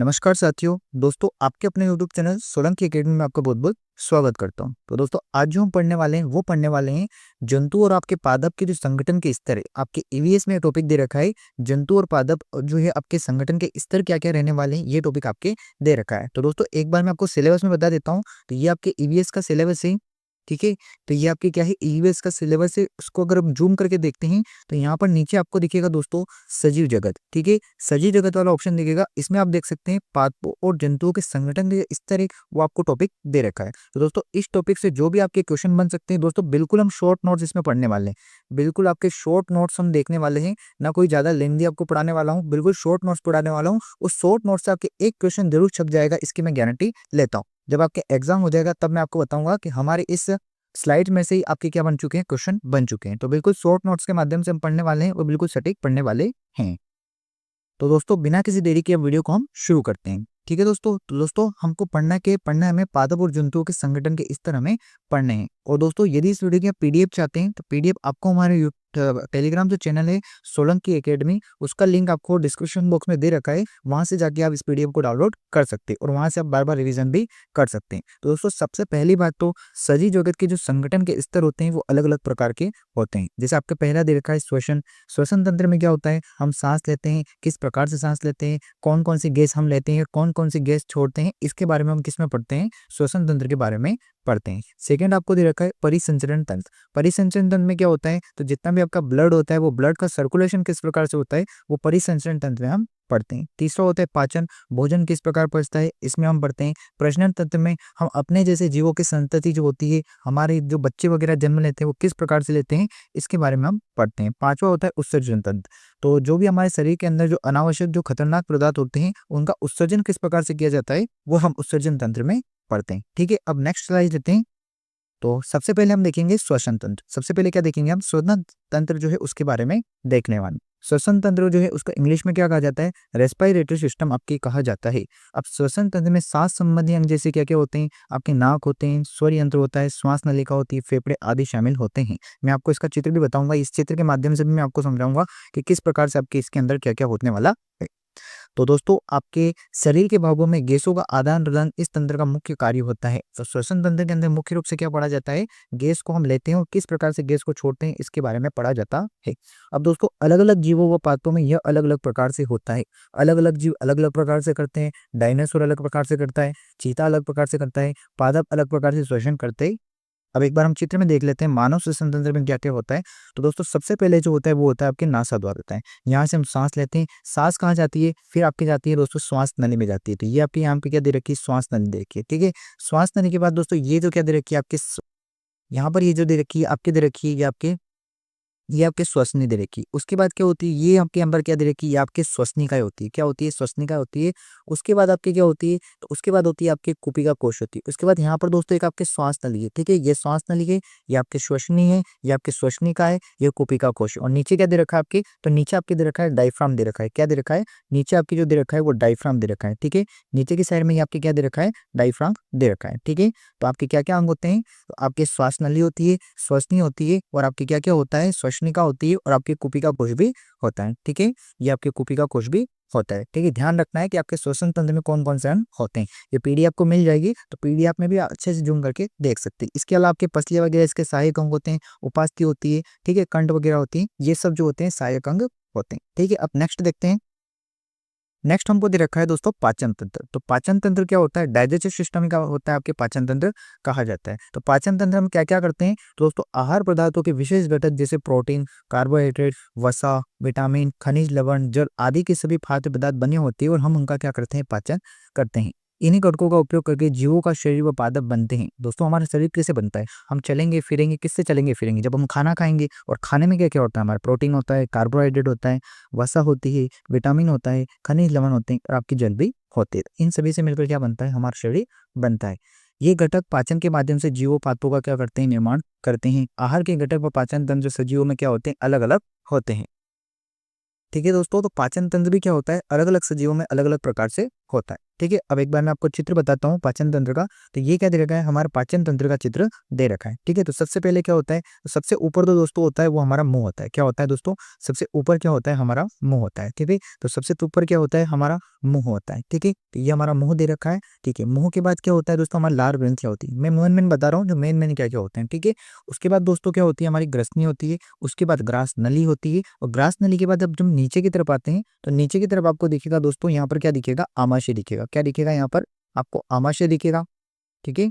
नमस्कार साथियों, दोस्तों आपके अपने यूट्यूब चैनल सोलंकी एकेडमी में आपका बहुत-बहुत स्वागत करता हूं। तो दोस्तों आज जो हम पढ़ने वाले हैं वो पढ़ने वाले हैं जंतु और आपके पादप के जो संगठन के स्तर है। आपके ईवीएस में टॉपिक दे रखा है जंतु और पादप जो है आपके संगठन के स्तर क्या-क्या रहने वाले हैं, ये टॉपिक आपके दे रखा है। तो दोस्तों एक बार मैं आपको सिलेबस में बता देता हूँ, तो ये आपके ईवीएस का सिलेबस है, ठीक है? तो ये आपके क्या है ईवीएस का सिलेबस है, उसको अगर हम ज़ूम करके देखते हैं तो यहाँ पर नीचे आपको दिखेगा दोस्तों सजीव जगत, ठीक है? सजीव जगत वाला ऑप्शन दिखेगा, इसमें आप देख सकते हैं पादपों और जंतुओं के संगठन के स्तर एक वो आपको टॉपिक दे रखा है। तो दोस्तों इस टॉपिक से जो भी आपके क्वेश्चन बन सकते हैं दोस्तों, बिल्कुल हम शॉर्ट नोट्स इसमें पढ़ने वाले हैं। बिल्कुल आपके शॉर्ट नोट्स हम देखने वाले हैं, ना कोई ज़्यादा लेंथी आपको पढ़ाने वाला हूँ, बिल्कुल शॉर्ट नोट्स पढ़ाने वाला हूँ। उस शॉर्ट नोट्स से आपके एक क्वेश्चन जरूर छप जाएगा, इसकी मैं गारंटी लेता हूँ। जब आपके एग्जाम हो जाएगा तब मैं आपको बताऊंगा कि हमारे इस स्लाइड में से ही आपके क्या बन चुके हैं, क्वेश्चन बन चुके हैं। तो बिल्कुल शॉर्ट नोट्स के माध्यम से हम पढ़ने वाले हैं और बिल्कुल सटीक पढ़ने वाले हैं। तो दोस्तों बिना किसी देरी के वीडियो को हम शुरू करते हैं, ठीक है दोस्तों? तो दोस्तों हमको पढ़ना है हमें पादप और जंतुओं के संगठन के स्तर हमें पढ़ने हैं। और दोस्तों यदि इस वीडियो की आप पीडीएफ चाहते हैं तो पीडीएफ आपको हमारे टेलीग्राम जो चैनल है सोलंकी एकेडमी, उसका लिंक आपको डिस्क्रिप्शन बॉक्स में दे रखा है। वहां से जाके आप इस पीडीएफ को डाउनलोड कर सकते हैं और वहां से आप बार बार रिवीजन भी कर सकते हैं। तो दोस्तों सबसे पहली बात तो सजीव जगत के जो संगठन के स्तर होते हैं वो अलग अलग प्रकार के होते हैं। जैसे आपके पहला दे रखा है श्वसन। श्वसन तंत्र में क्या होता है, हम सांस लेते हैं, किस प्रकार से सांस लेते हैं, कौन कौन सी गैस हम लेते हैं, कौन कौन सी गैस छोड़ते हैं, इसके बारे में हम किस में पढ़ते हैं, श्वसन तंत्र के बारे में पढ़ते हैं। सेकंड आपको दे रखा है परिसंचरण तंत्र। परिसंचरण तंत्र में क्या होता है, तो जितना भी आपका ब्लड होता है वो ब्लड का सर्कुलेशन किस प्रकार से होता है वो परिसंचरण तंत्र में हम पढ़ते हैं। तीसरा होता है पाचन, भोजन किस प्रकार पचता है, इसमें हम पढ़ते हैं। प्रजनन तंत्र में हम अपने जैसे जीवों की संतति जो होती है, हमारे जो बच्चे वगैरह जन्म लेते हैं वो किस प्रकार से लेते हैं, इसके बारे में हम पढ़ते हैं। पांचवा होता है उत्सर्जन तंत्र। तो जो भी हमारे शरीर के अंदर जो अनावश्यक जो खतरनाक पदार्थ होते हैं उनका उत्सर्जन किस प्रकार से किया जाता है वो हम उत्सर्जन तंत्र में पढ़ते हैं, ठीक है? अब नेक्स्ट स्लाइड लेते हैं। तो सबसे पहले हम देखेंगे श्वसन तंत्र। सबसे पहले क्या देखेंगे हम, श्वसन तंत्र जो है उसके बारे में देखने वाले। श्वसन तंत्र जो है उसका इंग्लिश में क्या कहा जाता है, रेस्पिरेटरी सिस्टम आपके कहा जाता है। अब श्वसन तंत्र में सांस संबंधी अंग जैसे क्या क्या होते हैं, आपके नाक होते हैं, स्वर यंत्र होता है, श्वास नलिका होती है, फेफड़े आदि शामिल होते हैं। मैं आपको इसका चित्र भी बताऊंगा, इस चित्र के माध्यम से भी मैं आपको समझाऊंगा कि किस प्रकार से आपके इसके अंदर क्या क्या होने वाला है। तो दोस्तों आपके शरीर के भागों में गैसों का आदान प्रदान इस तंत्र का मुख्य कार्य होता है। तो श्वसन तंत्र के अंदर मुख्य रूप से क्या पढ़ा जाता है, गैस को हम लेते हैं और किस प्रकार से गैस को छोड़ते हैं इसके बारे में पढ़ा जाता है। अब दोस्तों अलग अलग जीवों व पादपों में यह अलग अलग प्रकार से होता है। अलग अलग जीव अलग अलग प्रकार से करते हैं। डायनासोर अलग प्रकार से करता है, चीता अलग प्रकार से करता है, पादप अलग प्रकार से श्वसन करते हैं। अब एक बार हम चित्र में देख लेते हैं मानव श्वसन तंत्र में क्या क्या होता है। तो दोस्तों सबसे पहले जो होता है वो होता है आपके नासाद्वार होता है। यहाँ से हम सांस लेते हैं, सांस कहाँ जाती है, फिर आपकी जाती है दोस्तों श्वास नली में जाती है। तो ये आपके यहाँ पे क्या दे रखी है, श्वास नली दे रखी है, ठीक है? श्वास नली के बाद दोस्तों ये जो क्या दे रखी है आपके यहाँ पर ये जो दे रखी है आपके दे रखी है ये आपके श्वसनी दे रखी। उसके बाद क्या होती है, ये आपके अंदर क्या दे रखी है, ये आपके श्वसनिकाएं होती है। क्या होती है, श्वसनिकाएं होती है। उसके बाद आपके क्या होती है, तो उसके बाद होती है आपके कुपिका कोश होती है। उसके बाद यहाँ पर दोस्तों एक आपके श्वास नली है, ठीक है? ये श्वास नली है, ये आपके श्वसनी है, ये आपके श्वसनिका है, ये कुपिका कोश। और नीचे क्या दे रखा है आपके, तो नीचे आपके दे रखा है डायफ्राम दे रखा है। क्या दे रखा है, नीचे आपकी जो दे रखा है वो डायफ्राम दे रखा है, ठीक है? नीचे की साइड में ये आपके क्या दे रखा है, डायफ्राम दे रखा है, ठीक है? तो आपके क्या क्या अंग होते हैं, तो आपके श्वास नली होती है, श्वसनी होती है, और आपकी क्या क्या होता है, श्वसनिका होती है, और आपके कुपिका कोश भी होता है, ठीक है? ये आपके कुपिका कोश भी होता है, ठीक है? ध्यान रखना है कि आपके श्वसन तंत्र में कौन कौन से अंग होते हैं। ये पीडीएफ को मिल जाएगी, तो पीडीएफ में भी अच्छे से जूम करके देख सकते हैं। इसके अलावा आपके पसलियां वगैरह इसके सहायक अंग होते हैं, उपास्थि होती है, ठीक है? कंठ वगैरह होती है, ये सब जो होते हैं सहायक अंग होते हैं, ठीक है? अब नेक्स्ट देखते हैं। नेक्स्ट हमको दे रखा है दोस्तों पाचन तंत्र। तो पाचन तंत्र क्या होता है, डाइजेस्टिव सिस्टम का होता है आपके पाचन तंत्र कहा जाता है। तो पाचन तंत्र हम क्या क्या करते हैं, तो दोस्तों आहार पदार्थों के विशेष घटक जैसे प्रोटीन, कार्बोहाइड्रेट, वसा, विटामिन, खनिज, लवण, जल आदि के सभी खाद्य पदार्थ बने होते हैं और हम उनका क्या करते हैं, पाचन करते हैं। इन्हीं घटकों का उपयोग करके जीवों का शरीर व पादप बनते हैं। दोस्तों हमारा शरीर कैसे बनता है, हम चलेंगे फिरेंगे, किससे चलेंगे फिरेंगे, जब हम खाना खाएंगे। और खाने में क्या क्या होता है, हमारा प्रोटीन होता है, कार्बोहाइड्रेट होता है, वसा होती है, विटामिन होता है, खनिज लवण होते हैं, और आपकी जल भी होते हैं। इन सभी से मिलकर क्या बनता है, हमारा शरीर बनता है। ये घटक पाचन के माध्यम से जीवों पादपों का क्या करते हैं, निर्माण करते हैं। आहार के घटक व पाचन तंत्र सजीवों में क्या होते हैं, अलग अलग होते हैं, ठीक है दोस्तों? तो पाचन तंत्र भी क्या होता है, अलग अलग सजीवों में अलग अलग प्रकार से होता है। ठीक है, अब एक बार मैं आपको चित्र बताता हूँ पाचन तंत्र का। तो ये क्या दे रखा है, हमारा पाचन तंत्र का चित्र दे रखा है। ठीक है, तो सबसे पहले क्या होता है, तो सबसे ऊपर तो दोस्तों होता है वो हमारा मुंह होता है। क्या होता है दोस्तों, सबसे ऊपर क्या होता है, हमारा मुंह होता है। ठीक है, तो सबसे ऊपर क्या होता है, हमारा मुंह होता है। ठीक है, तो ये हमारा मुंह दे रखा है। ठीक है, मुंह के बाद क्या होता है दोस्तों, हमारी लार ग्रंथियां होती है। मैं मेन बता रहा हूँ जो मेन क्या क्या होते हैं। ठीक है, उसके बाद दोस्तों क्या होती है, हमारी ग्रसनी होती है। उसके बाद ग्रास नली होती है, और ग्रास नली के बाद अब जब नीचे की तरफ आते हैं तो नीचे की तरफ आपको दिखेगा दोस्तों, यहाँ पर क्या दिखेगा, आमाशय दिखेगा। क्या दिखेगा, यहाँ पर आपको आमाशय दिखेगा। ठीक है,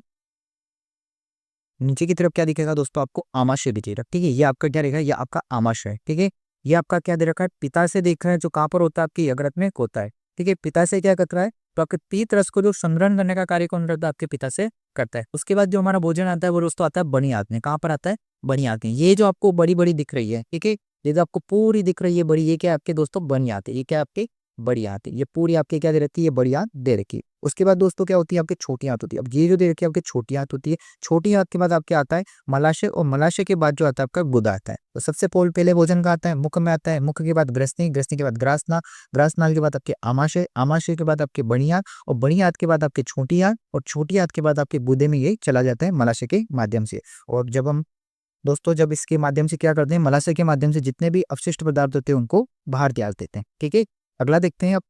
नीचे की तरफ क्या दिखेगा दोस्तों, आपको आमाशय दिखेगा। ठीक है, ये आपका क्या रहेगा, ये आपका आमाशय है। ठीक है, ये आपका क्या दे रखा है, पित्ताशय देख रहा है, जो कहाँ पर होता है, आपकी यकृत में होता है। ठीक है, पित्ताशय क्या करता है, तो आपके पीत रस को जो संग्रहण करने का कार्य कौन करता है, आपके पित्ताशय करता है। उसके बाद जो हमारा भोजन आता है वो दोस्तों आता है बड़ी आंत में। कहाँ पर आता है, बड़ी आंत में। ये जो आपको बड़ी बड़ी दिख रही है, ठीक है, ये जो आपको पूरी दिख रही है बड़ी, ये क्या आपके दोस्तों बड़ी आंत है। ये क्या आपकी बड़ी आंत है, ये पूरी आपकी क्या दे रखी है, ये बड़ी आंत दे रखी है। उसके बाद दोस्तों क्या होती है, आपकी छोटी आंत होती है। अब ये जो दे रखी है आपकी छोटी आंत होती है। छोटी आंत के बाद आपके आता है मलाशय, और मलाशय के बाद जो आता है आपका गुदा आता है। तो सबसे पहले भोजन का आता है मुख में आता है, मुख के बाद ग्रसनी, ग्रसनी के बाद ग्रासना, ग्रासनाल के बाद आपके आमाशय, आमाशय के बाद आपके बड़ी आंत, और बड़ी आंत के बाद आपके छोटी आंत, और छोटी आंत के बाद आपके गुदे में ये चला जाता है मलाशय के माध्यम से। और जब हम दोस्तों जब इसके माध्यम से क्या करते हैं, मलाशय के माध्यम से जितने भी अवशिष्ट पदार्थ होते हैं उनको बाहर त्याग देते हैं। ठीक है, अगला देखते हैं अब।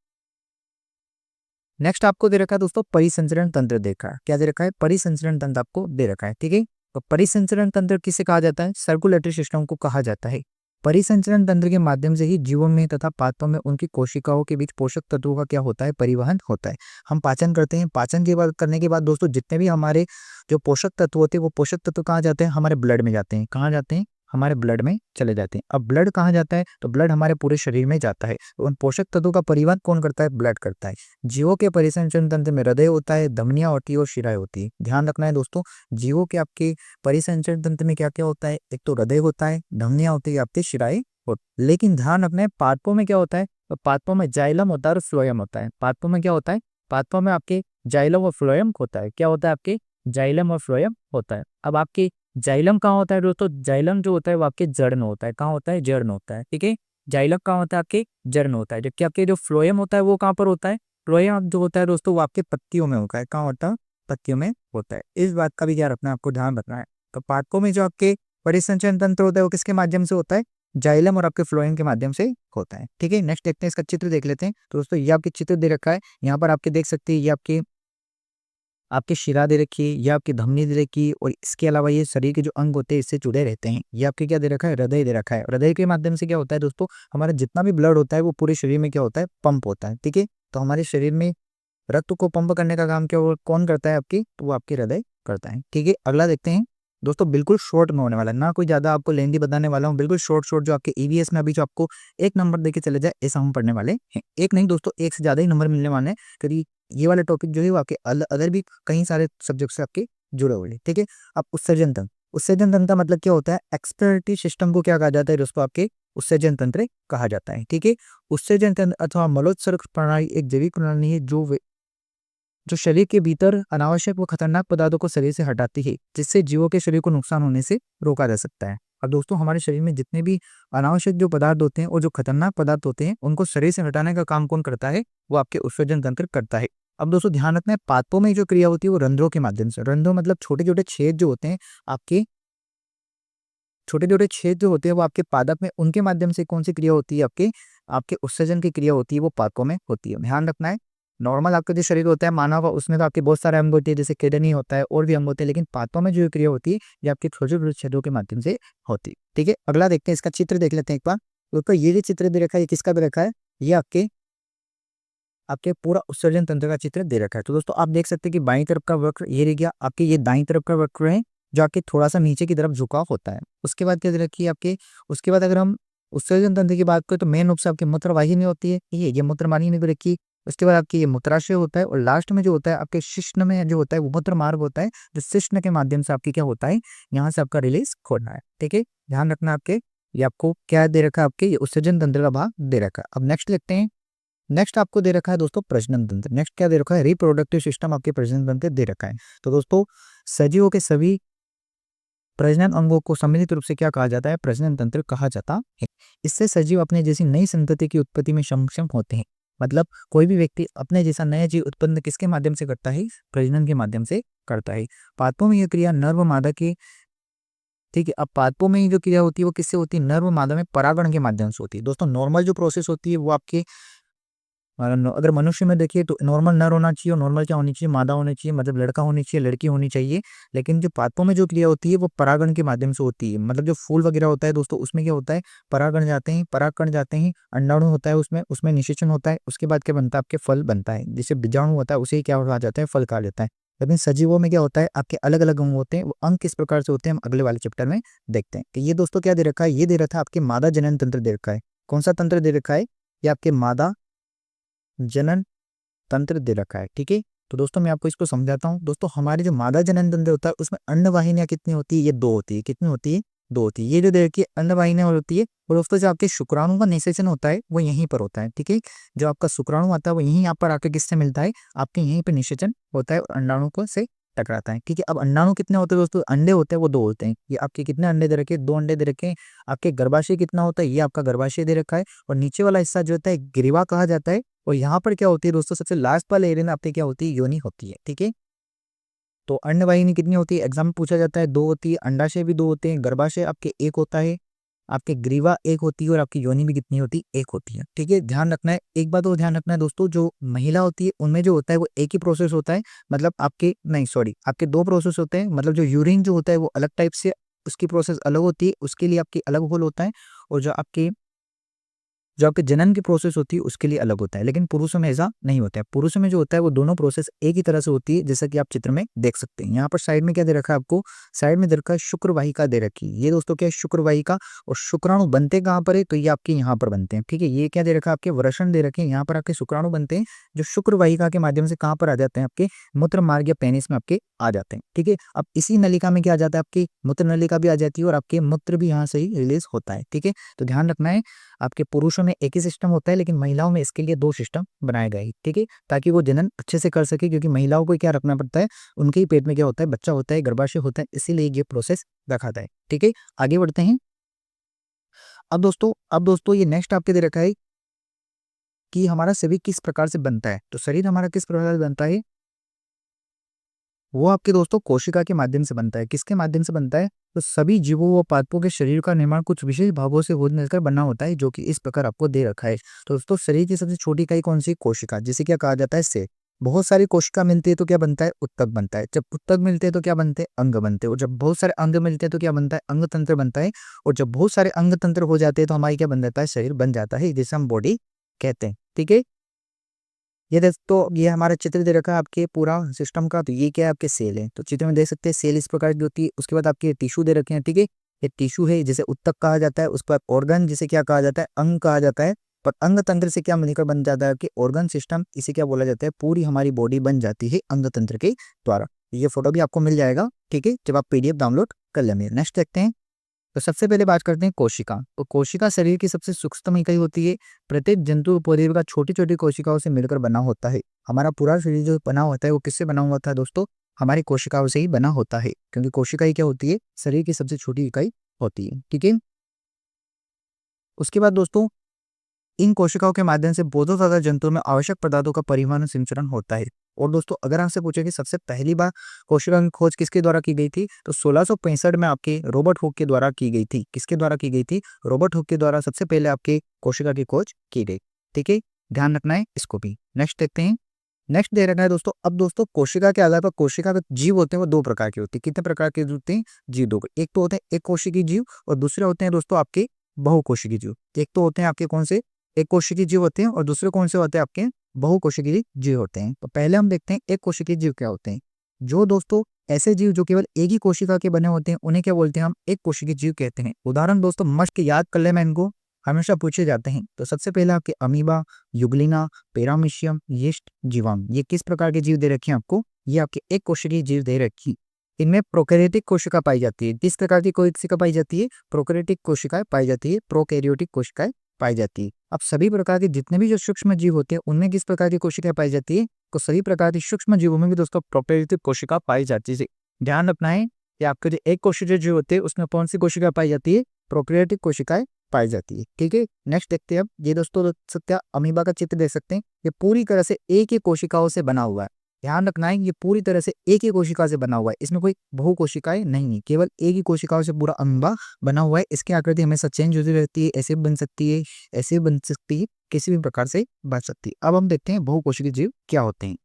नेक्स्ट आपको दे रखा है दोस्तों परिसंचरण तंत्र देखा है। क्या दे रखा है, परिसंचरण तंत्र आपको दे रखा है। ठीक है, तो परिसंचरण तंत्र किसे कहा जाता है, सर्कुलेटरी सिस्टम को कहा जाता है। परिसंचरण तंत्र के माध्यम से ही जीवों में तथा पात्रों में उनकी कोशिकाओं के बीच पोषक तत्वों का क्या होता है, परिवहन होता है। हम पाचन करते हैं, पाचन के बाद करने के बाद दोस्तों जितने भी हमारे जो पोषक तत्व होते हैं वो पोषक तत्व कहाँ जाते हैं, हमारे ब्लड में जाते हैं। कहाँ जाते हैं, हमारे ब्लड में चले जाते हैं। अब ब्लड कहाँ जाता है, तो ब्लड हमारे पूरे शरीर में जाता है। उन पोषक तत्वों का परिवहन कौन करता है, ब्लड करता है। जीवों के परिसंचरण तंत्र में हृदय होता है, धमनियां होती है और शिराएं होती है। ध्यान रखना है दोस्तों, जीवों के आपके परिसंचरण तंत्र में क्या क्या होता है, एक तो हृदय होता है, धमनियां होती है, आपकी शिराएं होती। लेकिन ध्यान रखना है पादपों में क्या होता है, तो पादपों में जाइलम होता है और फ्लोएम होता है। पादपों में क्या होता है, पादपों में आपके जाइलम और फ्लोएम होता है। क्या होता है, आपके जाइलम और फ्लोएम होता है। अब आपके जाइलम कहाँ होता है दोस्तों, जाइलम जो होता है वो आपके जड़ में होता है। कहाँ होता है, जड़ में होता है। ठीक है, जाइलम कहाँ होता है, आपके जड़ में होता है। जबकि आपके जो फ्लोएम होता है वो कहाँ पर होता है, फ्लोएम जो होता है दोस्तों वो आपके पत्तियों में होता है। कहाँ होता है, पत्तियों में होता है। इस बात का भी ध्यान रखना है, आपको ध्यान रखना है। तो पादपों में जो आपके परिसंचरण तंत्र होता है वो किसके माध्यम से होता है, जाइलम और आपके फ्लोएम के माध्यम से होता है। ठीक है, नेक्स्ट देखते हैं, इसका चित्र देख लेते हैं। तो दोस्तों ये आपके चित्र दे रखा है, यहाँ पर आपके देख सकते हैं, ये आपके आपकी शिरा दे रखी है, ये आपकी धमनी दे रखी है, और इसके अलावा ये शरीर के जो अंग होते हैं इससे जुड़े रहते हैं। ये आपके क्या दे रखा है, हृदय दे रखा है। हृदय के माध्यम से क्या होता है दोस्तों, हमारा जितना भी ब्लड होता है वो पूरे शरीर में क्या होता है, पंप होता है। ठीक है, तो हमारे शरीर में रक्त को पंप करने का काम क्या कौन करता है, आपकी, तो वो आपके हृदय करता है। ठीक है, अगला देखते हैं दोस्तों, बिल्कुल शॉर्ट में होने वाला है, ना कोई ज्यादा आपको लेंदी बताने वाला हूँ, बिल्कुल शॉर्ट शॉर्ट जो आपके ईवीएस में अभी जो आपको एक नंबर देके चले जाए ऐसा हम पढ़ने वाले हैं। एक नहीं दोस्तों, एक से ज्यादा ही नंबर मिलने वाले हैं, क्योंकि ये वाले टॉपिक जो है वो आपके अदर भी कई सारे सब्जेक्ट से आपके जुड़े हुए हैं। ठीक है, अब उत्सर्जन तंत्र, उत्सर्जन तंत्र मतलब क्या होता है, एक्सपिरेटरी सिस्टम को क्या कहा जाता है दोस्तों, आपके उत्सर्जन तंत्र कहा जाता है। ठीक है, उत्सर्जन तंत्र अथवा मलोत्सर्ग प्रणाली एक जैविक प्रणाली है जो शरीर के भीतर अनावश्यक व खतरनाक पदार्थों को शरीर से हटाती है, जिससे जीवों के शरीर को नुकसान होने से रोका जा सकता है। अब दोस्तों हमारे शरीर में जितने भी अनावश्यक जो पदार्थ होते हैं और जो खतरनाक पदार्थ होते हैं उनको शरीर से हटाने का काम कौन करता है, वो आपके उत्सर्जन तंत्र करता है। अब दोस्तों ध्यान रखना है, पादपों में जो क्रिया होती है वो रंध्रों के माध्यम से, रंध्रों मतलब छोटे छोटे छेद जो होते हैं आपके, छोटे छोटे छेद जो होते हैं वो आपके पादप में, उनके माध्यम से कौन सी क्रिया होती है, आपके आपके उत्सर्जन की क्रिया होती है वो पादपों में होती है। ध्यान रखना है, नॉर्मल आपका जो शरीर होता है मानव का, उसमें तो आपके बहुत सारे अंग होते हैं, जैसे किडनी होता है और भी अंग होते हैं, लेकिन पादपों में जो क्रिया होती है ये आपके छोटे छोटे छेदों के माध्यम से होती है। ठीक है, अगला देखते हैं, इसका चित्र देख लेते हैं एक बार। तो ये जो चित्र दे रखा है ये किसका दे रखा है, ये आपके आपके पूरा उत्सर्जन तंत्र का चित्र दे रखा है। तो दोस्तों आप देख सकते हैं कि बाईं तरफ का वक्र ये रह गया, आपके ये दाईं तरफ का वक्र है जो आपके थोड़ा सा नीचे की तरफ झुकाव होता है। उसके बाद क्या दे रखी है आपके, उसके बाद अगर हम उत्सर्जन तंत्र की बात करें तो मेन रूप से आपकी मूत्रवाहिनी होती है, ये मूत्रवाहिनी भी रखी। उसके बाद आपकी ये मूत्राशय होता है, और लास्ट में जो होता है आपके शिश्न में जो होता है वो मूत्र मार्ग होता है, जो शिश्न के माध्यम से आपकी क्या होता है, यहाँ से आपका रिलीज खोलना है। ठीक है, ध्यान रखना आपके, ये आपको क्या दे रखा है, आपके ये उत्सर्जन तंत्र का भाग दे रखा है। अब नेक्स्ट लिखते हैं, नेक्स्ट आपको दे रखा है दोस्तों प्रजनन तंत्र। नेक्स्ट क्या दे रखा है, रिप्रोडक्टिव सिस्टम आपके प्रजनन तंत्र दे रखा है। तो दोस्तों सजीवों के सभी प्रजनन अंगों को सम्मिलित रूप से क्या कहा जाता है, प्रजनन तंत्र कहा जाता है। इससे सजीव अपने जैसी नई संतति की उत्पत्ति में सक्षम होते हैं। मतलब कोई भी व्यक्ति अपने जैसा नया जीव उत्पन्न किसके माध्यम से करता है? प्रजनन के माध्यम से करता है। पादपों में यह क्रिया नर व मादा की, ठीक है। अब पादपों में ही जो क्रिया होती है वो किससे होती है? नर व मादा में परागण के माध्यम से होती है। दोस्तों नॉर्मल जो प्रोसेस होती है वो आपके अगर मनुष्य में देखिए तो नॉर्मल नर होना चाहिए, और नॉर्मल क्या होनी चाहिए? मादा होनी चाहिए, मतलब लड़का होनी चाहिए, लड़की होनी चाहिए। लेकिन जो पादपों में जो क्रिया होती है वो परागण के माध्यम से होती है। मतलब जो फूल वगैरह होता है दोस्तों, उसमें क्या होता है? परागण जाते हैं, परागकण जाते हैं, अंडाणु होता है, उसमें उसमें निषेचन होता है। उसके बाद क्या बनता है? आपके फल बनता है। जिससे बीजाणु होता है उसे ही क्या हो जाता है? फल कहा जाता है। लेकिन सजीवों में क्या होता है? आपके अलग अलग अंग होते हैं। वो अंग किस प्रकार से होते हैं हम अगले वाले चैप्टर में देखते हैं। कि ये दोस्तों क्या दे रखा है? ये दे रखा है आपके मादा जनन तंत्र दे रखा है। कौन सा तंत्र दे रखा है? ये आपके मादा जनन तंत्र दे रखा है, ठीक है। तो दोस्तों मैं आपको इसको समझाता हूँ। दोस्तों हमारे जो मादा जनन तंत्र होता है उसमें अन्नवाहिनियां कितनी होती है? ये दो होती है। कितनी होती है? दो होती है। ये जो देखिए अन्नवाहिनियां होती है, और दोस्तों जो आपके शुक्राणु का निषेचन होता है वो यहीं पर होता है, ठीक है। जो आपका शुक्राणु आता है वो यहीं यहाँ पर आकर किससे मिलता है? आपके यहीं पर निषेचन होता है और अंडाणु को से टकराता है, ठीक है। अब अंडाणु कितने होते हैं दोस्तों? अंडे होते हैं वो दो होते हैं। ये आपके कितने अंडे दे रखे हैं? दो अंडे दे रखे हैं। आपके गर्भाशय कितना होता है? ये आपका गर्भाशय दे रखा है। और नीचे वाला हिस्सा जो होता है ग्रीवा कहा जाता है। और यहाँ पर क्या होती है दोस्तों? सबसे लास्ट वाले एरिया में आपकी क्या होती है? योनि होती है, ठीक है। तो अन्नवाहिनी कितनी होती है? एग्जाम में पूछा जाता है। दो होती है। अंडाशय भी दो होते हैं। गर्भाशय आपके एक होता है। आपके ग्रीवा एक होती है, और आपकी योनि भी कितनी होती है? एक होती है, ठीक है। ध्यान रखना है, एक बात और ध्यान रखना है दोस्तों, जो महिला होती है उनमें जो होता है वो एक ही प्रोसेस होता है। मतलब आपके नहीं सॉरी आपके दो प्रोसेस होते हैं। मतलब जो यूरिन जो होता है वो अलग टाइप से, उसकी प्रोसेस अलग होती है, उसके लिए आपकी अलग होल होता है। और जो आपके जनन की प्रोसेस होती है उसके लिए अलग होता है। लेकिन पुरुषों में ऐसा नहीं होता है। पुरुषों में जो होता है वो दोनों प्रोसेस एक ही तरह से होती है, जैसा कि आप चित्र में देख सकते हैं। यहाँ पर साइड में क्या दे रखा है आपको? साइड में दे रखा है शुक्र वाहिका दे रखी है। ये दोस्तों क्या है? शुक्र वाहिका। और शुक्राणु बनते कहाँ पर है? तो ये आपके यहाँ पर बनते हैं, ठीक है। ये क्या दे रखा है? आपके वृषण दे रखे हैं। यहाँ पर आपके शुक्राणु बनते हैं, जो शुक्र वाहिका के माध्यम से कहाँ पर आ जाते हैं? आपके मूत्र मार्ग या पेनिस में आपके आ जाते हैं, ठीक है। अब इसी नलिका में क्या आ जाता है? आपकी मूत्र नलिका भी आ जाती है, और आपके मूत्र भी यहाँ से ही रिलीज होता है, ठीक है। तो ध्यान रखना है, आपके पुरुषों में एक ही सिस्टम होता है, लेकिन महिलाओं में इसके लिए दो सिस्टम बनाए गए, ठीक है। ताकि वो जनन अच्छे से कर सके, क्योंकि महिलाओं को क्या रखना पड़ता है? उनके ही पेट में क्या होता है? बच्चा होता है, गर्भाशय होता है, इसीलिए ये प्रोसेस रखाता है, ठीक है। आगे बढ़ते हैं। अब दोस्तों ये नेक्स्ट आपके दे रखा है कि हमारा शरीर किस प्रकार से बनता है। तो शरीर हमारा किस प्रकार से बनता है? वो आपके दोस्तों कोशिका के माध्यम से बनता है। किसके माध्यम से बनता है? तो सभी जीवों व पादपों के शरीर का निर्माण कुछ विशेष भागों से होकर मिलकर बना होता है, जो कि इस प्रकार आपको दे रखा है। तो दोस्तों शरीर की सबसे छोटी इकाई कौन सी? कोशिका, जिसे क्या कहा जाता है? सेल। बहुत सारी कोशिका मिलती है तो क्या बनता है? उत्तक बनता है। जब उत्तक मिलते हैं तो क्या बनते हैं? अंग बनते हैं। और जब बहुत सारे अंग मिलते हैं तो क्या बनता है? अंग तंत्र बनता है। और जब बहुत सारे अंग तंत्र हो जाते हैं तो हमारी क्या बन जाता है? शरीर बन जाता है, जिसे हम बॉडी कहते हैं, ठीक है। ये दोस्तों ये हमारा चित्र दे रखा है आपके पूरा सिस्टम का। तो ये क्या है? आपके सेल है। तो चित्र में देख सकते हैं सेल इस प्रकार की होती है। उसके बाद आपके टिश्यू दे रखे हैं, ठीक है। ये टिश्यू है जिसे उत्तक कहा जाता है। उसके बाद ऑर्गन, जिसे क्या कहा जाता है? अंग कहा जाता है। पर अंग तंत्र से क्या मिलकर बन जाता है? कि ऑर्गन सिस्टम, इसे क्या बोला जाता है? पूरी हमारी बॉडी बन जाती है अंग तंत्र के द्वारा। ये फोटो भी आपको मिल जाएगा, ठीक है, जब आप पीडीएफ डाउनलोड कर लेंगे। नेक्स्ट देखते हैं। तो सबसे पहले बात करते हैं कोशिका। तो कोशिका शरीर की सबसे सूक्ष्म इकाई होती है। प्रत्येक जंतु परिवार का छोटी छोटी कोशिकाओं से मिलकर बना होता है। हमारा पूरा शरीर जो बना होता है वो किससे बना हुआ था दोस्तों? हमारी कोशिकाओं से ही बना होता है, क्योंकि कोशिका ही क्या होती है? शरीर की सबसे छोटी इकाई होती है, ठीक है। उसके बाद दोस्तों इन कोशिकाओं के माध्यम से पौधों तथा जंतुओं में आवश्यक पदार्थों का परिवहन संचरण होता है। और दोस्तों अगर आपसे पूछे कि सबसे पहली बार कोशिका की खोज किसके द्वारा की गई थी, तो 1665 में आपके रॉबर्ट हुक के द्वारा की गई थी। किसके द्वारा की गई थी? रॉबर्ट हुक के द्वारा सबसे पहले आपके कोशिका की खोज की गई, ठीक है। ध्यान रखना है इसको भी। नेक्स्ट देखते हैं। नेक्स्ट दे रखा है दोस्तों। अब दोस्तों कोशिका के आधार पर कोशिका के जीव होते हैं वो दो प्रकार के होते हैं। कितने प्रकार के होते हैं? जीव दो। एक तो होते हैं एक कोशिकीय जीव, और दूसरे होते हैं दोस्तों आपके बहुकोशिकीय जीव। एक तो होते हैं आपके कौन से? एक कोशिकीय जीव होते हैं, और दूसरे कौन से होते हैं? आपके बहुकोशिकीय जीव होते हैं। तो पहले हम देखते हैं एक कोशिकीय जीव क्या होते हैं। जो दोस्तों ऐसे जीव जो केवल एक ही कोशिका के बने होते हैं उन्हें क्या बोलते हैं? हम एक कोशिकीय जीव कहते हैं। उदाहरण दोस्तों मस्त याद कर ले, मैं इनको हमेशा पूछे जाते हैं। तो सबसे पहले आपके अमीबा, युग्लिना, पेरामीशियम, यीस्ट, जीवाणु, ये किस प्रकार के जीव दे रखे हैं आपको? ये आपके एक कोशिकीय जीव दे रखी। इनमें प्रोकैरियोटिक कोशिका पाई जाती है। किस प्रकार की कोशिका पाई जाती है? प्रोकैरियोटिक कोशिकाएं पाई जाती है। प्रोकैरियोटिक कोशिकाएं पाई जाती है। अब सभी प्रकार के जितने भी जो सूक्ष्म जीव होते हैं उनमें किस प्रकार की कोशिकाएं पाई जाती है? तो सभी प्रकार की सूक्ष्म जीवों में भी दोस्तों प्रोकैरियोटिक कोशिका पाई जाती है। ध्यान रखना है कि आपके जो एक कोशिकीय जीव होते हैं उसमें कौन सी कोशिका पाई जाती है? प्रोकैरियोटिक कोशिकाएं पाई जाती है। ठीक है, नेक्स्ट देखते हैं अब ये दोस्तों देख सकते हैं अमीबा का चित्र देख सकते हैं। ये पूरी तरह से एक ही कोशिकाओं से बना हुआ है। ध्यान रखना है ये पूरी तरह से एक ही कोशिका से बना हुआ है, इसमें कोई बहु कोशिकाएं नहीं है, केवल एक ही कोशिकाओं से पूरा अमीबा बना हुआ है। इसकी आकृति हमेशा चेंज होती रहती है, ऐसे बन सकती है, ऐसे बन सकती है, किसी भी प्रकार से बन सकती है। अब हम देखते हैं बहुकोशिकीय जीव क्या होते हैं।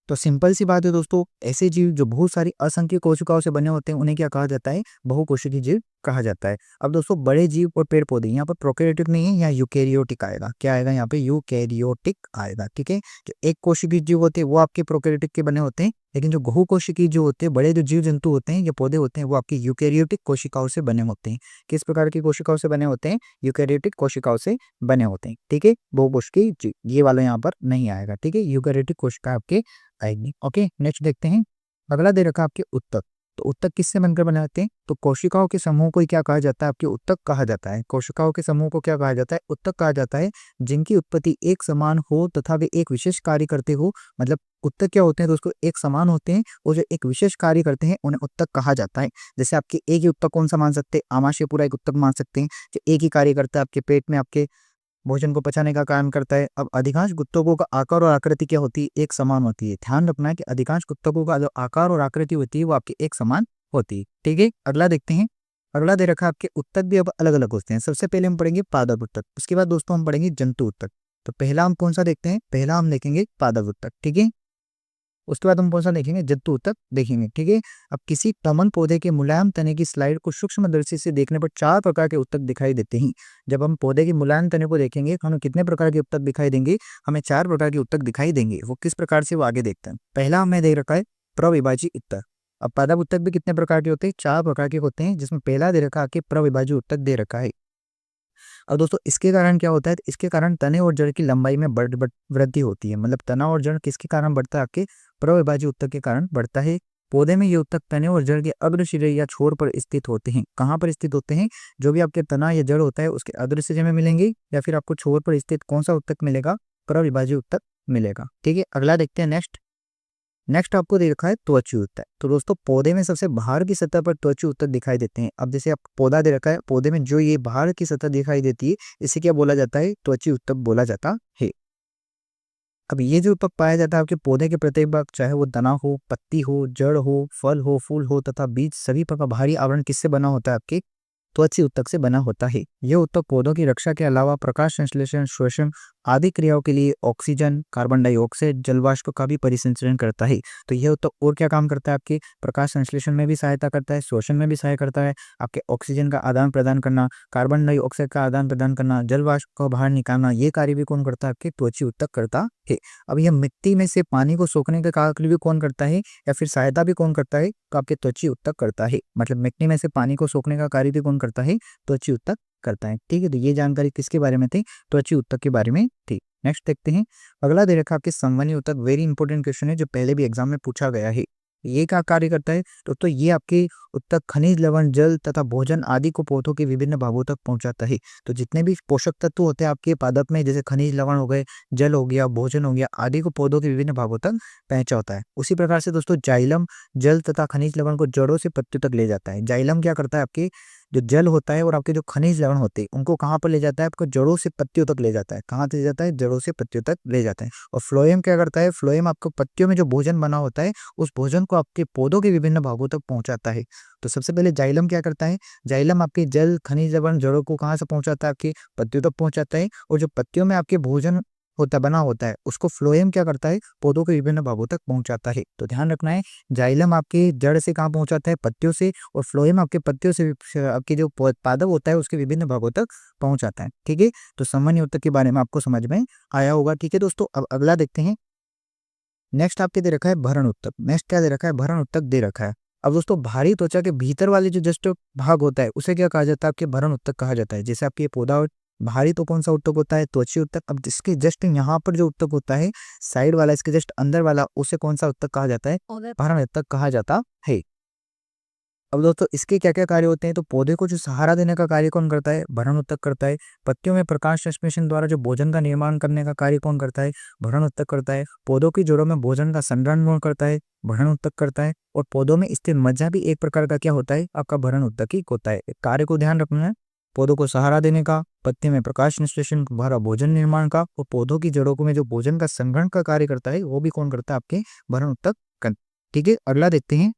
तो सिंपल सी बात है दोस्तों, ऐसे जीव जो बहुत सारी असंख्य कोशिकाओं से बने होते हैं उन्हें क्या कहा जाता है, बहुकोशिकीय जीव कहा जाता है। अब दोस्तों बड़े जीव और पेड़ पौधे, यहाँ पर प्रोकैरियोटिक नहीं है, यहाँ यूकैरियोटिक आएगा। क्या आएगा यहाँ पे, यूकैरियोटिक आएगा। ठीक है, जो एक कोशिकीय जीव होते हैं वो आपके प्रोकैरियोटिक के बने होते हैं, लेकिन जो बहुकोशिकीय जो होते हैं, बड़े जो जीव जंतु होते हैं या पौधे होते हैं वो आपकी यूकैरियोटिक कोशिकाओं से बने होते हैं। किस प्रकार की कोशिकाओं से बने होते हैं, यूकैरियोटिक कोशिकाओं से बने होते हैं। ठीक है, बहुकोशिकीय जीव ये वाला यहाँ पर नहीं आएगा। ठीक है, यूकैरियोटिक कोशिका आपके आएगी। ओके, नेक्स्ट देखते हैं। अगला दे रखा आपके उत्तक। तो उत्तक किससे बनकर बने होते हैं, तो कोशिकाओं के समूह को क्या कहा जाता है, आपके उत्तक कहा जाता है। कोशिकाओं के समूह को क्या कहा जाता है, उत्तक कहा जाता है, जिनकी उत्पत्ति एक समान हो तथा वे एक विशेष कार्य करते हो। मतलब उत्तक क्या होते हैं दोस्तों, एक समान होते हैं और जो एक विशेष कार्य करते हैं उन्हें उत्तक कहा जाता है। जैसे आपके एक ही उत्तक कौन सा मान सकते हैं, आमाशय पूरा एक उत्तक मान सकते हैं, जो एक ही कार्य करता है, आपके पेट में आपके भोजन को पचाने का काम करता है। अब अधिकांश गुत्तकों का आकार और आकृति क्या होती है, एक समान होती है। ध्यान रखना है कि अधिकांश गुत्तकों का जो आकार और आकृति होती है वो आपकी एक समान होती है। ठीक है, अगला देखते हैं। अगला दे रखा आपके उत्तक भी अब अलग अलग होते हैं। सबसे पहले हम पढ़ेंगे पादप उत्तक, उसके बाद दोस्तों हम पढ़ेंगे जंतु उत्तक। तो पहला हम कौन सा देखते हैं, पहला हम देखेंगे पादप उत्तक। ठीक है, उसके बाद हम कौन सा देखेंगे, जंतु उत्तक देखेंगे। ठीक है, अब किसी कमल पौधे के मुलायम तने की स्लाइड को सूक्ष्मदर्शी से देखने पर 4 प्रकार के उत्तक दिखाई देते हैं। जब हम पौधे के मुलायम तने को देखेंगे तो हमें कितने प्रकार के उत्तक दिखाई देंगे, हमें 4 प्रकार के उत्तक दिखाई देंगे। वो किस प्रकार से, वो आगे देखते हैं। पहला हमें दे रखा है प्रविभाजी उत्तक। अब पादप उत्तक भी कितने प्रकार के होते हैं, 4 प्रकार के होते हैं, जिसमें पहला दे रखा है प्रविभाजी उत्तक दे रखा है। अब दोस्तों इसके कारण क्या होता है, इसके कारण तने और जड़ की लंबाई में वृद्धि होती है। मतलब तना और जड़ किसके कारण बढ़ता है, आपके प्रविभाज्य उत्तक के कारण बढ़ता है। पौधे में ये उत्तक तने और जड़ के अग्र सिरे या छोर पर स्थित होते हैं। कहाँ पर स्थित होते हैं, जो भी आपके तना या जड़ होता है उसके अग्र सिरे में मिलेंगे या फिर आपको छोर पर स्थित कौन सा उत्तक मिलेगा, प्रविभाज्य उत्तक मिलेगा। ठीक है, अगला देखते हैं। नेक्स्ट आपको दे रखा है त्वची उत्तक। तो दोस्तों पौधे में सबसे बाहर की सतह पर त्वची उत्तक दिखाई देते हैं। अब जैसे आप पौधा दे रखा है, पौधे में जो ये बाहर की सतह दिखाई देती है इसे क्या बोला जाता है, त्वची उत्तक बोला जाता है। अब ये जो उत्तक पाया जाता है आपके पौधे के प्रत्येक भाग, चाहे वो तना हो, पत्ती हो, जड़ हो, फल हो, फूल हो तथा बीज, सभी का बाहरी आवरण किससे बना होता है, आपके त्वची उत्तक से बना होता है। यह उत्तक पौधों की रक्षा के अलावा प्रकाश संश्लेषण, श्वसन आदि क्रियाओं के लिए ऑक्सीजन, कार्बन डाइऑक्साइड, जलवाष्प का भी परिसंचरण करता है। तो यह उत्तक और क्या काम करता है, आपके प्रकाश संश्लेषण में भी सहायता करता है, श्वसन में भी सहायता करता है, आपके ऑक्सीजन का आदान प्रदान करना, कार्बन डाइऑक्साइड का आदान प्रदान करना, जलवाष्प को बाहर निकालना, ये कार्य भी कौन करता है, आपके त्वची उत्तक करता है। अब यह मिट्टी में से पानी को सोखने का कार्य भी कौन करता है या फिर सहायता भी कौन करता है, तो आपके त्वची उत्तक करता है। मतलब मिट्टी में से पानी को सोखने का कार्य भी कौन करता है, त्वची उत्तक करता है। ठीक है, तो ये जानकारी किसके बारे में थी, त्वची उत्तक के बारे में थी। नेक्स्ट देखते हैं। अगला दे रखा आपके संवहनी उत्तक। वेरी इंपॉर्टेंट क्वेश्चन है जो पहले भी एग्जाम में पूछा गया है। ये क्या कार्य करता है, तो ये आपके उत्तक खनिज, लवण, जल तथा भोजन आदि को पौधों के विभिन्न भागों तक पहुंचाता है। तो जितने भी पोषक तत्व होते हैं आपके पादप में, जैसे खनिज लवण हो गए, जल हो गया, भोजन हो गया, आदि को पौधों के विभिन्न भागों तक पहुंचाता है। उसी प्रकार से दोस्तों जाइलम जल तथा खनिज लवण को जड़ों से पत्तियों तक ले जाता है। जाइलम क्या करता है, आपके जो जल होता है और आपके जो खनिज लवण होते हैं उनको कहाँ पर ले जाता है, आपको जड़ों से पत्तियों तक ले जाता है। कहाँ से ले जाता है, जड़ों से पत्तियों तक ले जाता है। और फ्लोएम क्या करता है, फ्लोएम आपको पत्तियों में जो भोजन बना होता है उस भोजन को आपके पौधों के विभिन्न भागों तक पहुंचाता है। तो सबसे पहले जाइलम क्या करता है, जाइलम आपके जल, खनिज लवण, जड़ों को कहाँ से पहुंचाता है, आपकी पत्तियों तक पहुंचाता है। और जो पत्तियों में आपके भोजन बना होता है उसको फ्लोएम क्या करता है, पौधों के विभिन्न भागों तक पहुंचाता है। तो ध्यान रखना है, जाइलम आपके जड़ से कहाँ पहुंचाता है, पत्तियों से, और फ्लोएम आपके पत्तियों से आपके जो पादप होता है उसके विभिन्न भागों तक पहुंचाता है। ठीक है, तो संवहनी उत्तक के बारे में आपको समझ में आया होगा। ठीक है दोस्तों, अब अगला देखते हैं। नेक्स्ट आपके दे रखा है भरण उत्तक। नेक्स्ट क्या दे रखा है, भरण उत्तक दे रखा है। अब दोस्तों भारी त्वचा के भीतर वाले जो जस्ट भाग होता है उसे क्या कहा जाता है, आपके भरण उत्तक कहा जाता है। जैसे आपके पौधा भारी तो कौन सा उत्तक होता है, त्वची उत्तक। अब जिसके जस्ट यहाँ पर जो उत्तक होता है साइड वाला, इसके जस्ट अंदर वाला, उसे कौन सा उत्तक कहा जाता है, भरण उत्तक कहा जाता है। अब दोस्तों इसके क्या क्या कार्य होते हैं, तो पौधे को जो सहारा देने का कार्य कौन करता है, भरण उत्तक करता है। पत्तियों में प्रकाश संश्लेषण द्वारा जो भोजन का निर्माण करने का कार्य कौन करता है, भरण उत्तक करता है। पौधों की जड़ों में भोजन का संग्रहण कौन करता है, भरण उत्तक करता है। और पौधों में स्थित मज्जा भी एक प्रकार का क्या होता है, आपका भरण उत्तक ही होता है। कार्य को ध्यान रखना है, पौधों को सहारा देने का, पत्ते में प्रकाश संश्लेषण द्वारा भोजन निर्माण का, और पौधों की जड़ों में जो भोजन का संग्रहण का कार्य करता है वो भी कौन करता है, आपके भरण उत्तक कण। ठीक है, अगला देखते हैं।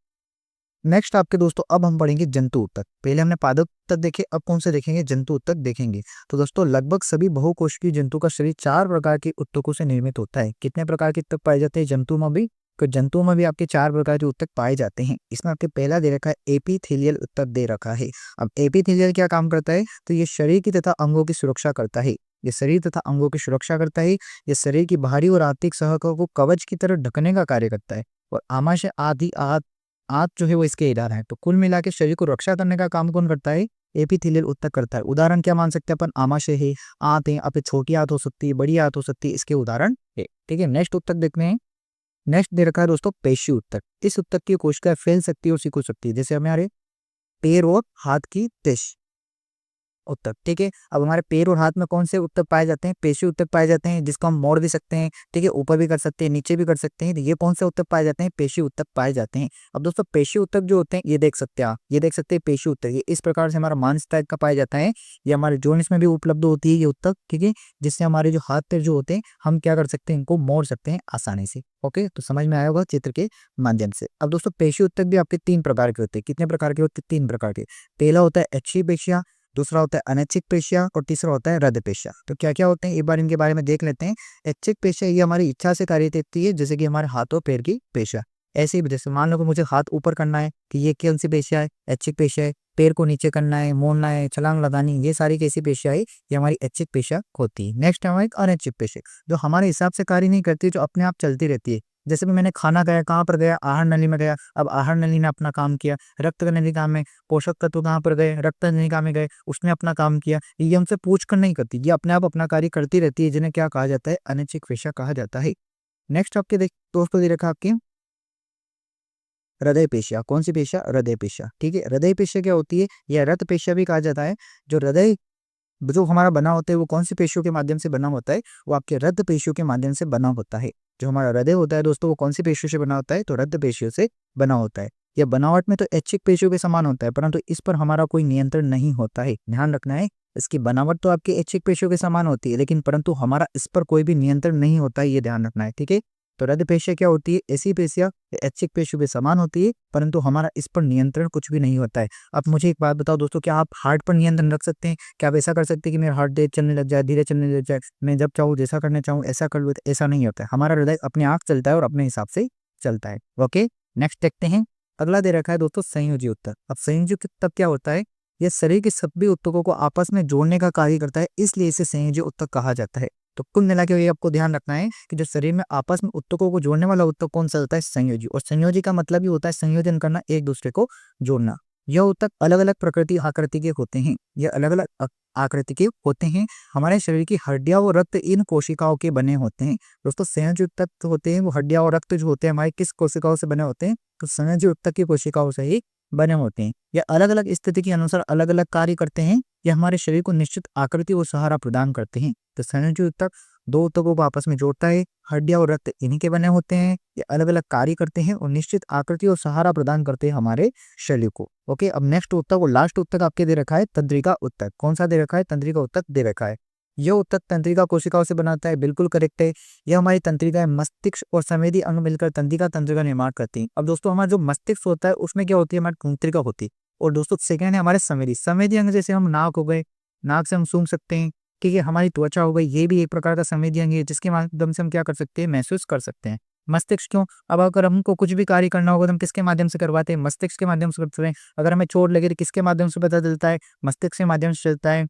नेक्स्ट आपके दोस्तों अब हम पढ़ेंगे जंतु उत्तक। पहले हमने पादप उत्तक देखे, अब कौन से देखेंगे, जंतु उत्तक देखेंगे। तो दोस्तों लगभग सभी बहुकोशिकीय जंतु का शरीर 4 प्रकार के उत्तकों से निर्मित होता है। कितने प्रकार के उत्तक पाए जाते हैं जंतु में भी, तो जंतुओं में भी आपके 4 प्रकार के उत्तक पाए जाते हैं। इसमें आपके पहला दे रखा है एपिथेलियल उत्तक दे रखा है। अब एपिथेलियल क्या काम करता है, तो ये शरीर की तथा अंगों की सुरक्षा करता है। ये शरीर तथा अंगों की सुरक्षा करता है। ये शरीर की बाहरी और आंतरिक सहकों को कवच की तरह ढकने का कार्य करता है, और आमाशय आदि आंत जो है वो इसके इधर है। तो कुल मिला के शरीर को रक्षा करने का काम कौन करता है, एपिथेलियल उत्तक करता है। उदाहरण क्या मान सकते हैं अपन, आमाशय है, आंत है, आपकी छोटी आंत हो सकती है, बड़ी आंत हो सकती है, इसके उदाहरण है। ठीक है, नेक्स्ट उत्तक देखते हैं। नेक्स्ट दे रखा है दोस्तों पेशी उत्तक। इस उत्तक की कोशिकाएं फैल सकती है और सिकुड़ सकती है, जैसे हमारे पैर और हाथ की टिश उत्तक। ठीक है, अब हमारे पैर और हाथ में कौन से उत्तक पाए जाते हैं, पेशी उत्तक पाए जाते हैं, जिसको हम मोड़ भी सकते हैं। ठीक है, ऊपर भी कर सकते हैं, नीचे भी कर सकते हैं। तो ये कौन से उत्तक पाए जाते हैं, पेशी उत्तक पाए जाते हैं। अब दोस्तों पेशी उत्तक जो होते हैं ये देख सकते हैं आप, ये देख सकते हैं पेशी उत्तक, ये इस प्रकार से हमारा मांस टाइप का पाया जाता है। ये हमारे जॉइंट्स में भी उपलब्ध होती है ये उत्तक। ठीक है, जिससे हमारे जो हाथ पैर जो होते हैं हम क्या कर सकते हैं, इनको मोड़ सकते हैं आसानी से। ओके, तो समझ में आया होगा चित्र के माध्यम से। अब दोस्तों पेशी उत्तक भी आपके 3 प्रकार के होते हैं। कितने प्रकार के होते हैं, 3 प्रकार के। पहला होता है ऐच्छिक पेशियां, दूसरा होता है अनैच्छिक पेशियां, और तीसरा होता है हृदय पेशियां। तो क्या क्या होते हैं एक बार इनके बारे में देख लेते हैं। ऐच्छिक पेशियां ये हमारी इच्छा से कार्य करती है, जैसे कि हमारे हाथों पैर की पेशियां। ऐसे ही जैसे मान लो कि मुझे हाथ ऊपर करना है, कि ये कौन सी पेशियां है, ऐच्छिक पेशियां है। पैर को नीचे करना है, मोड़ना है, छलांग लगानी, ये सारी कैसी पेशियां है, ये हमारी ऐच्छिक पेशियां होती है। नेक्स्ट हमारी अनैच्छिक पेशियां, जो हमारे हिसाब से कार्य नहीं करती, जो अपने आप चलती रहती है। जैसे भी मैंने खाना खाया, कहाँ पर गया, आहार नली में गया, अब आहार नली ने अपना काम किया। रक्त नली काम में पोषक तत्व कहाँ पर गए, रक्त नलिका में गए, उसने अपना काम किया। ये हमसे पूछ कर नहीं करती, ये अपने आप अपना कार्य करती रहती है, जिन्हें क्या कहा जाता है, अनैच्छिक पेशियां कहा जाता है। नेक्स्ट आपके दोस्तों दे रखा आपकी हृदय पेशियां। कौन सी पेशियां, हृदय पेशियां। ठीक है, हृदय पेशियां क्या होती है, यह रक्त पेशियां भी कहा जाता है। जो हृदय जो हमारा बना होता है वो कौन सी पेशियों के माध्यम से बना होता है, वो आपके रक्त पेशियों के माध्यम से बना होता है। जो हमारा हृदय होता है दोस्तों, वो कौन सी पेशियों से बना होता है, तो रक्त पेशियों से बना होता है। यह बनावट में तो ऐच्छिक पेशियों के समान होता है, परंतु इस पर हमारा कोई नियंत्रण नहीं होता है। ध्यान रखना है, इसकी बनावट तो आपकी ऐच्छिक पेशियों के समान होती है, लेकिन परंतु हमारा इस पर कोई भी नियंत्रण नहीं होता है, ये ध्यान रखना है। ठीक है, तो हृदय पेशियां क्या होती है, ऐसी पेशियां ऐच्छिक पेशियों के समान होती है, परंतु हमारा इस पर नियंत्रण कुछ भी नहीं होता है। अब मुझे एक बात बताओ दोस्तों, क्या आप हार्ट पर नियंत्रण रख सकते हैं, क्या आप ऐसा कर सकते हैं कि मेरा हार्ट तेज चलने लग जाए, धीरे चलने लग जाए, मैं जब चाहूँ जैसा करना चाहूँ ऐसा कर लूँ, ऐसा नहीं होता है। हमारा हृदय अपने आप चलता है और अपने हिसाब से चलता है। ओके, नेक्स्ट देखते हैं। अगला दे रखा है दोस्तों संयोजी उत्तक। अब संयोजी उत्तक क्या होता है, यह शरीर के सभी उत्तकों को आपस में जोड़ने का कार्य करता है, इसलिए इसे संयोजी उत्तक कहा जाता है। तो कुल मिला के ये आपको ध्यान रखना है कि जो शरीर में आपस में उत्तकों को जोड़ने वाला उत्तक कौन सा होता है, संयोजी। और संयोजी का मतलब ही होता है संयोजन करना, एक दूसरे को जोड़ना। यह उत्तक अलग अलग प्रकृति आकृति के होते हैं, यह अलग अलग आकृति के होते हैं। हमारे शरीर की हड्डियां और रक्त इन कोशिकाओं के बने होते हैं। दोस्तों संयोजी उत्तक तो होते हैं वो हड्डियां और रक्त जो होते हैं हमारे किस कोशिकाओं से बने होते हैं, तो संयोजी उत्तक की कोशिकाओं से ही बने होते हैं। यह अलग अलग स्थिति के अनुसार अलग अलग कार्य करते हैं। यह हमारे शरीर को निश्चित आकृति और सहारा प्रदान करते हैं। तो संयोजी उत्तक दो उत्तकों को आपस में जोड़ता है, हड्डियां और रक्त इन्हीं के बने होते हैं। ये अलग अलग कार्य करते हैं और निश्चित आकृति और सहारा प्रदान करते हैं हमारे शरीर को। ओके, अब नेक्स्ट उत्तक और लास्ट उत्तक आपके दे रखा है तंत्रिका उत्तक। कौन सा दे रखा है, तंत्रिका उत्तक दे रखा है। यह उत्तक तंत्रिका कोशिकाओं से बनाता है, बिल्कुल करेक्ट है। यह हमारी तंत्रिका मस्तिष्क और संवेदी अंग मिलकर तंत्रिका तंत्र का निर्माण करती है। अब दोस्तों हमारा जो मस्तिष्क होता है उसमें क्या होती है, हमारी तंत्रिका होती है। और दोस्तों सेकेंड है हमारे संवेदी अंग, जैसे हम नाक हो गए, नाक से हम सूंघ सकते हैं। ठीक है, हमारी त्वचा हो गई, ये भी एक प्रकार का संवेदी अंग है, जिसके माध्यम से हम क्या कर सकते हैं, महसूस कर सकते हैं। मस्तिष्क क्यों, अब अगर हमको कुछ भी कार्य करना होगा तो हम किसके माध्यम से करवाते हैं, मस्तिष्क के माध्यम से करते हैं। अगर हमें चोट लगे तो किसके माध्यम से पता चलता है, मस्तिष्क के माध्यम से चलता है।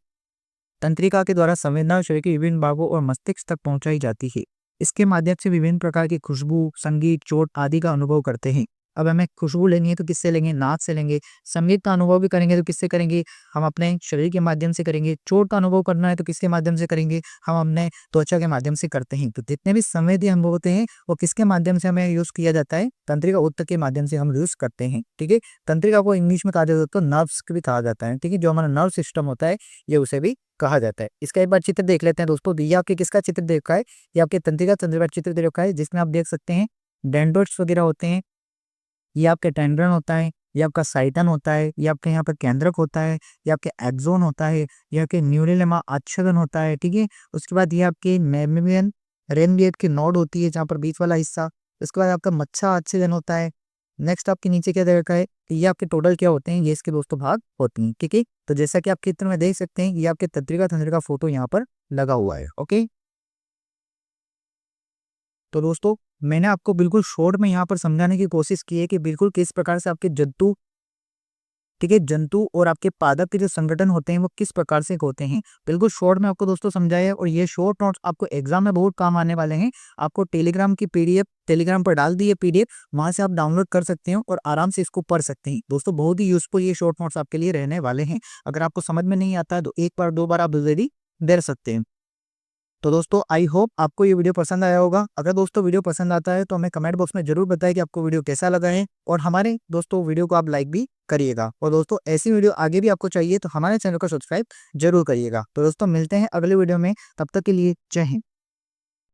तंत्रिका के द्वारा संवेदना शरीर के विभिन्न भागों और मस्तिष्क तक पहुंचाई जाती है। इसके माध्यम से विभिन्न प्रकार की खुशबू, संगीत, चोट आदि का अनुभव करते हैं। अब हमें खुशबू लेनी है तो किससे लेंगे, नाक से लेंगे। संगीत का अनुभव भी करेंगे तो किससे करेंगे, हम अपने शरीर के माध्यम से करेंगे। चोट का अनुभव करना है तो किसके माध्यम से करेंगे, हम अपने त्वचा के माध्यम से करते हैं। तो जितने भी संवेदी अनुभव होते हैं वो किसके माध्यम से हमें यूज किया जाता है, तंत्रिका उत्तक के माध्यम से हम यूज करते हैं। ठीक है, तंत्रिका को इंग्लिश में कहा जाता है नर्व्स भी कहा जाता है। ठीक है, जो हमारा नर्व सिस्टम होता है ये उसे भी कहा जाता है। इसका एक बार चित्र देख लेते हैं दोस्तों। ये आपके किसका चित्र देखा है, ये आपके तंत्रिका तंत्र का चित्र दे रखा है, जिसमें आप देख सकते हैं डेंड्राइट्स वगैरह होते हैं। ये आपके टेंड्रन होता है, ये आपका साइटन होता है, ये आपके यहाँ पर केंद्रक होता है, ये आपके एक्सोन होता है, ये आपके न्यूरेलेमा आच्छादन होता है, ठीक है। उसके बाद ये आपके मेमियन रेनबियट की नोड होती है जहाँ पर बीच वाला हिस्सा। उसके बाद आपका मच्छा आच्छादन होता है। नेक्स्ट आपके नीचे क्या दे रखा है, ये आपके टोटल क्या होते हैं, ये इसके दोस्तों भाग होती हैं, ठीक है। तो जैसा कि आप चित्र में देख सकते हैं, ये आपके तंत्रिका तंत्र का फोटो यहाँ पर लगा हुआ है, ओके। तो दोस्तों मैंने आपको बिल्कुल शॉर्ट में यहाँ पर समझाने की कोशिश की है कि बिल्कुल किस प्रकार से आपके जंतु, ठीक है, जंतु और आपके पादप के जो संगठन होते हैं वो किस प्रकार से होते हैं, बिल्कुल शॉर्ट में आपको दोस्तों समझाया है। और ये शॉर्ट नोट्स आपको एग्जाम में बहुत काम आने वाले हैं। आपको टेलीग्राम की पीडीएफ टेलीग्राम पर डाल दी है पीडीएफ, वहां से आप डाउनलोड कर सकते हो और आराम से इसको पढ़ सकते हैं। दोस्तों बहुत ही यूजफुल ये शॉर्ट नोट्स आपके लिए रहने वाले हैं। अगर आपको समझ में नहीं आता है तो एक बार दो बार आप जल्दी दे सकते हैं। तो दोस्तों आई होप आपको ये वीडियो पसंद आया होगा। अगर दोस्तों वीडियो पसंद आता है तो हमें कमेंट बॉक्स में जरूर बताएं कि आपको वीडियो कैसा लगा है, और हमारे दोस्तों वीडियो को आप लाइक भी करिएगा। और दोस्तों ऐसी वीडियो आगे भी आपको चाहिए तो हमारे चैनल को सब्सक्राइब जरूर करिएगा। तो दोस्तों मिलते हैं अगले वीडियो में, तब तक के लिए जय हिंद।